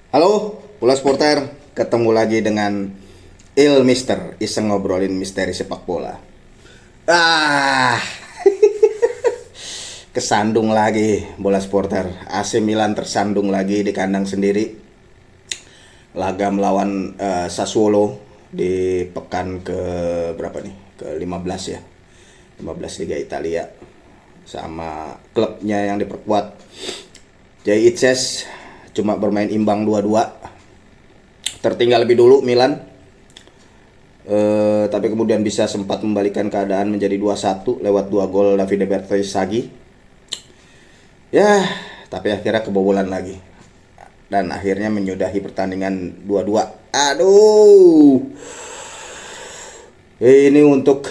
Halo, Bola Sporter, ketemu lagi dengan Mister, iseng ngobrolin misteri sepak bola. Ah, kesandung lagi Bola Sporter. AC Milan tersandung lagi di kandang sendiri. Laga melawan Sassuolo di pekan ke berapa nih? Ke 15 ya. 15 Liga Italia. Sama klubnya yang diperkuat Jay Itzes cuma bermain imbang 2-2. Tertinggal lebih dulu Milan, tapi kemudian bisa sempat membalikan keadaan menjadi 2-1 lewat 2 gol Davide Bertoisagi. Ya, tapi akhirnya kebobolan lagi. Dan akhirnya menyudahi pertandingan 2-2. Aduh. Ini untuk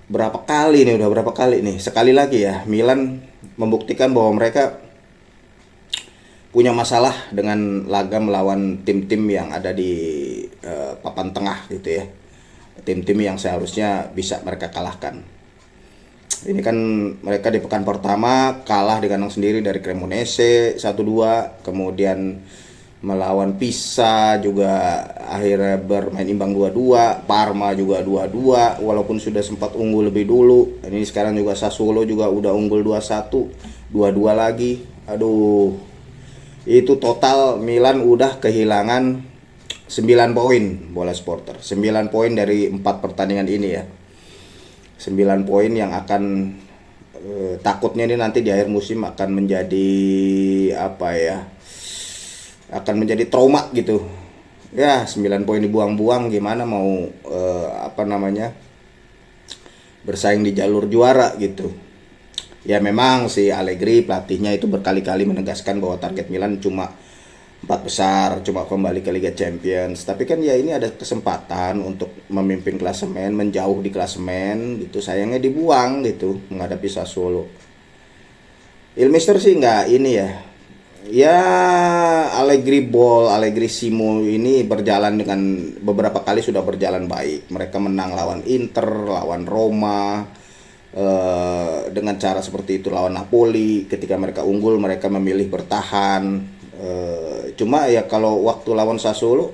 berapa kali nih, udah berapa kali nih. Sekali lagi ya, Milan membuktikan bahwa mereka punya masalah dengan laga melawan tim-tim yang ada di papan tengah gitu ya. Tim-tim yang seharusnya bisa mereka kalahkan. Ini kan mereka di pekan pertama kalah di kandang sendiri dari Cremonese 1-2, kemudian melawan Pisa juga akhirnya bermain imbang 2-2, Parma juga 2-2 walaupun sudah sempat unggul lebih dulu. Ini sekarang juga Sassuolo juga udah unggul 2-1, 2-2 lagi. Aduh. Itu total Milan udah kehilangan 9 poin, Bola Supporter. 9 poin dari 4 pertandingan ini ya. 9 poin yang akan takutnya ini nanti di akhir musim akan menjadi apa ya? Akan menjadi trauma gitu. Ya, 9 poin dibuang-buang gimana mau apa namanya? Bersaing di jalur juara gitu. Ya memang si Allegri pelatihnya itu berkali-kali menegaskan bahwa target Milan cuma 4 besar, cuma kembali ke Liga Champions. Tapi kan ya ini ada kesempatan untuk memimpin klasemen, menjauh di klasemen gitu. Sayangnya dibuang gitu menghadapi Sassuolo. Ilmister sih nggak ini ya. Ya Allegri Ball, Allegri Simo ini berjalan dengan beberapa kali sudah berjalan baik. Mereka menang lawan Inter, lawan Roma, dengan cara seperti itu lawan Napoli. Ketika mereka unggul mereka memilih bertahan. Cuma ya kalau waktu lawan Sassuolo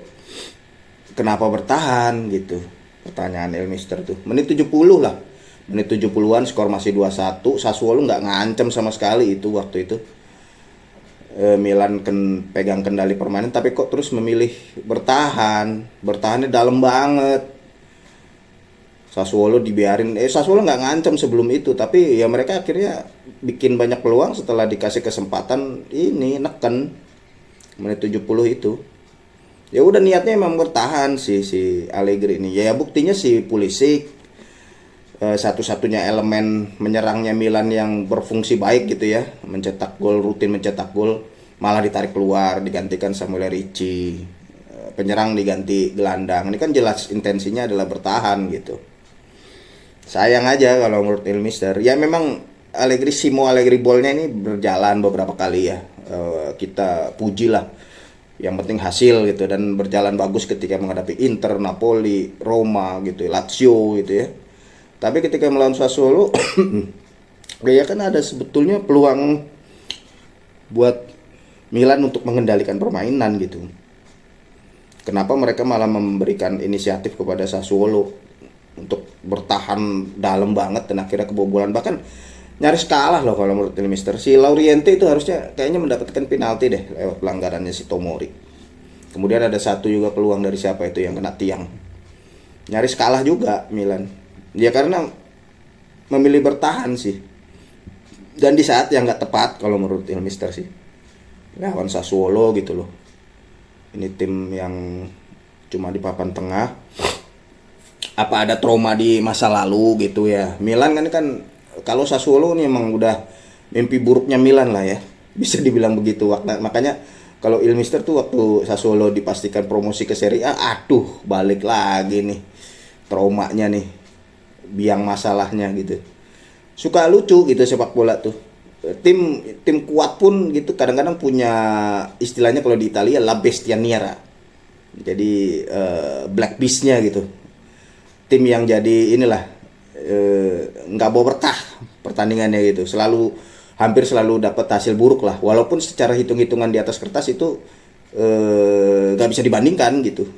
kenapa bertahan gitu, pertanyaan Elmister tuh. Menit 70 lah, menit 70-an skor masih 2-1. Sassuolo nggak ngancem sama sekali itu waktu itu. Milan pegang kendali permainan tapi kok terus memilih bertahan. Bertahannya dalam banget. Sassuolo dibiarin, Sassuolo nggak ngancam sebelum itu, tapi ya mereka akhirnya bikin banyak peluang setelah dikasih kesempatan ini neken menit 70 itu. Ya udah niatnya emang bertahan si Allegri ini. Ya buktinya si Pulisic satu-satunya elemen menyerangnya Milan yang berfungsi baik gitu ya, mencetak gol, rutin mencetak gol, malah ditarik keluar digantikan Samuel Ricci. Penyerang diganti gelandang. Ini kan jelas intensinya adalah bertahan gitu. Sayang aja kalau menurut Ilmister. Ya memang Allegri Ball-nya ini berjalan beberapa kali ya. Kita puji lah. Yang penting hasil gitu, dan berjalan bagus ketika menghadapi Inter, Napoli, Roma gitu, Lazio gitu ya. Tapi ketika melawan Sassuolo ya kan ada sebetulnya peluang buat Milan untuk mengendalikan permainan gitu. Kenapa mereka malah memberikan inisiatif kepada Sassuolo untuk bertahan dalam banget dan akhirnya kebobolan, bahkan nyaris kalah loh kalau menurut Mister. Si Lauriente itu harusnya kayaknya mendapatkan penalti deh lewat pelanggarannya si Tomori. Kemudian ada satu juga peluang dari siapa itu yang kena tiang. Nyaris kalah juga Milan. Ya karena memilih bertahan sih. Dan di saat yang nggak tepat kalau menurut Mister sih. Lawan Sassuolo gitu loh. Ini tim yang cuma di papan tengah. Apa ada trauma di masa lalu gitu ya. Milan kan kalau Sassuolo ini emang udah mimpi buruknya Milan lah ya. Bisa dibilang begitu. Makanya kalau Ilmister tuh waktu Sassuolo dipastikan promosi ke Serie A, aduh balik lagi nih traumanya nih. Biang masalahnya gitu. Suka lucu gitu sepak bola tuh. Tim kuat pun gitu kadang-kadang punya istilahnya kalau di Italia la bestia nera. Jadi black beast-nya gitu. Tim yang jadi inilah nggak bawa berkah pertandingannya gitu, selalu hampir selalu dapat hasil buruk lah, walaupun secara hitung-hitungan di atas kertas itu nggak bisa dibandingkan gitu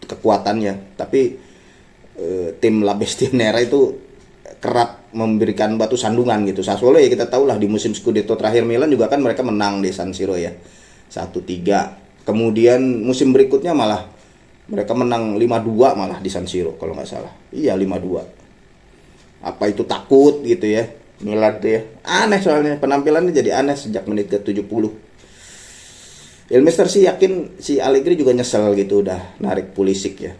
kekuatannya, tapi tim La Bestia itu kerap memberikan batu sandungan gitu. Sassuolo ya kita tahu lah, di musim Scudetto terakhir Milan juga kan mereka menang di San Siro ya 1-3. Kemudian musim berikutnya malah mereka menang 5-2 malah di San Siro kalau nggak salah. Iya 5-2. Apa itu takut gitu ya Milan tuh ya. Aneh soalnya penampilannya jadi aneh sejak menit ke 70. Ilmester sih yakin si Allegri juga nyesel gitu udah narik Pulisic ya.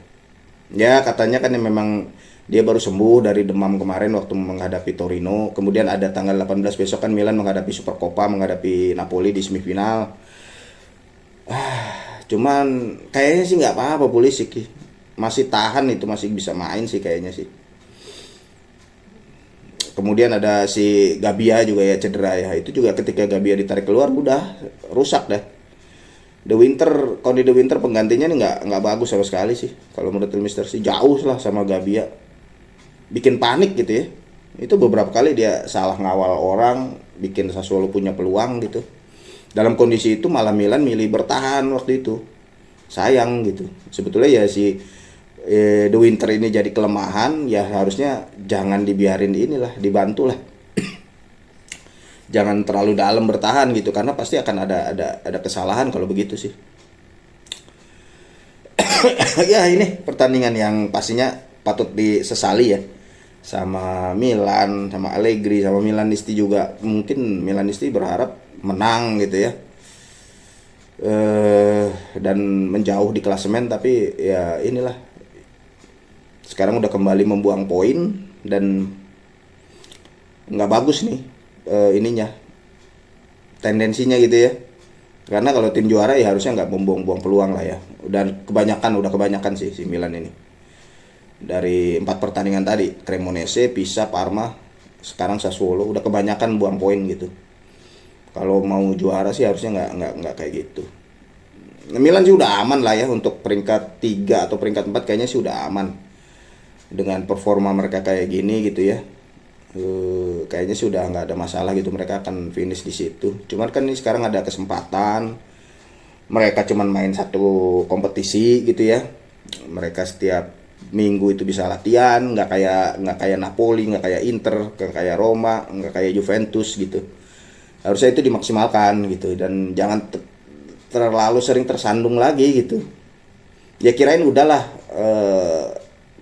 Ya katanya kan memang dia baru sembuh dari demam kemarin waktu menghadapi Torino. Kemudian ada tanggal 18 besok kan Milan menghadapi Supercoppa, menghadapi Napoli di semifinal. Cuman kayaknya sih nggak apa-apa Pulisic. Masih tahan itu, masih bisa main sih kayaknya sih. Kemudian ada si Gabia juga ya cedera ya. Itu juga ketika Gabia ditarik keluar udah rusak dah. The Winter, kalau di The Winter penggantinya nih nggak bagus sama sekali sih. Kalau menurut Mister sih jauh lah sama Gabia. Bikin panik gitu ya. Itu beberapa kali dia salah ngawal orang, bikin Sassuolo punya peluang gitu. Dalam kondisi itu malah Milan milih bertahan waktu itu. Sayang gitu. Sebetulnya ya si The Winter ini jadi kelemahan, ya harusnya jangan dibiarin inilah, dibantulah. Jangan terlalu dalam bertahan gitu karena pasti akan ada kesalahan kalau begitu sih. Ya ini pertandingan yang pastinya patut disesali ya, sama Milan, sama Allegri, sama Milanisti juga. Mungkin Milanisti berharap menang gitu ya, dan menjauh di klasemen, tapi ya inilah sekarang udah kembali membuang poin dan nggak bagus nih ininya, tendensinya gitu ya. Karena kalau tim juara ya harusnya nggak membuang-buang peluang lah ya. Udah kebanyakan sih si Milan ini. Dari 4 pertandingan tadi, Cremonese, Pisa, Parma, sekarang Sassuolo, udah kebanyakan buang poin gitu. Kalau mau juara sih harusnya nggak kayak gitu. Milan sih udah aman lah ya untuk peringkat 3 atau peringkat 4 kayaknya sih udah aman. Dengan performa mereka kayak gini gitu ya. Kayaknya sih udah nggak ada masalah gitu, mereka akan finish di situ. Cuman kan ini sekarang ada kesempatan, mereka cuman main satu kompetisi gitu ya, mereka setiap minggu itu bisa latihan, nggak kayak Napoli, nggak kayak Inter, nggak kayak Roma, nggak kayak Juventus gitu. Harusnya itu dimaksimalkan gitu dan jangan terlalu sering tersandung lagi gitu. Ya kirain udahlah,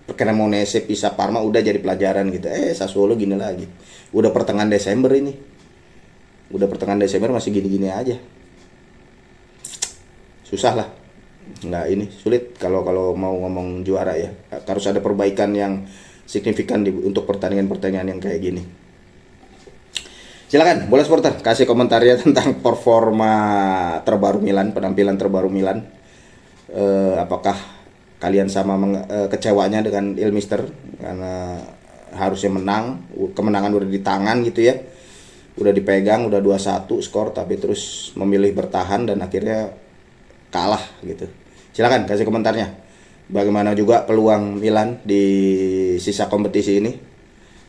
Cremonese, Pisa, Parma udah jadi pelajaran gitu. Sassuolo gini lagi. Udah pertengahan Desember ini. Udah pertengahan Desember masih gini-gini aja. Susah lah. Nggak ini, sulit kalau mau ngomong juara ya. Harus ada perbaikan yang signifikan untuk pertandingan-pertandingan yang kayak gini. Silakan, Bola Supporter kasih komentarnya tentang performa terbaru Milan, penampilan terbaru Milan. Apakah kalian sama kecewanya dengan Ilmister karena harusnya menang, kemenangan udah di tangan gitu ya, udah dipegang, udah 2-1 skor, tapi terus memilih bertahan dan akhirnya kalah gitu. Silakan kasih komentarnya. Bagaimana juga peluang Milan di sisa kompetisi ini?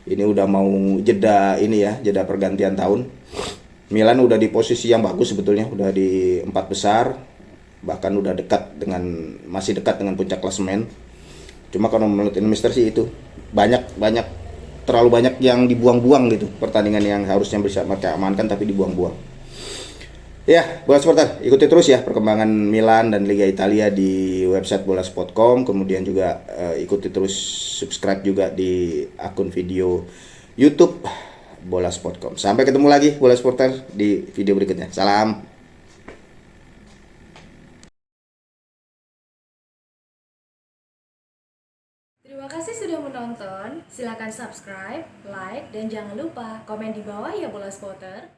Ini udah mau jeda ini ya, jeda pergantian tahun. Milan udah di posisi yang bagus sebetulnya, udah di 4 besar, bahkan udah masih dekat dengan puncak klasemen. Cuma kalau menurut Mister sih itu terlalu banyak yang dibuang-buang gitu, pertandingan yang harusnya bisa mereka amankan tapi dibuang-buang. Ya, Bola Supporter, ikuti terus ya perkembangan Milan dan Liga Italia di website bolasport.com. Kemudian juga ikuti terus, subscribe juga di akun video YouTube bolasport.com. Sampai ketemu lagi Bola Supporter di video berikutnya. Salam. Terima kasih sudah menonton. Silakan subscribe, like, dan jangan lupa komen di bawah ya Bola Spotter.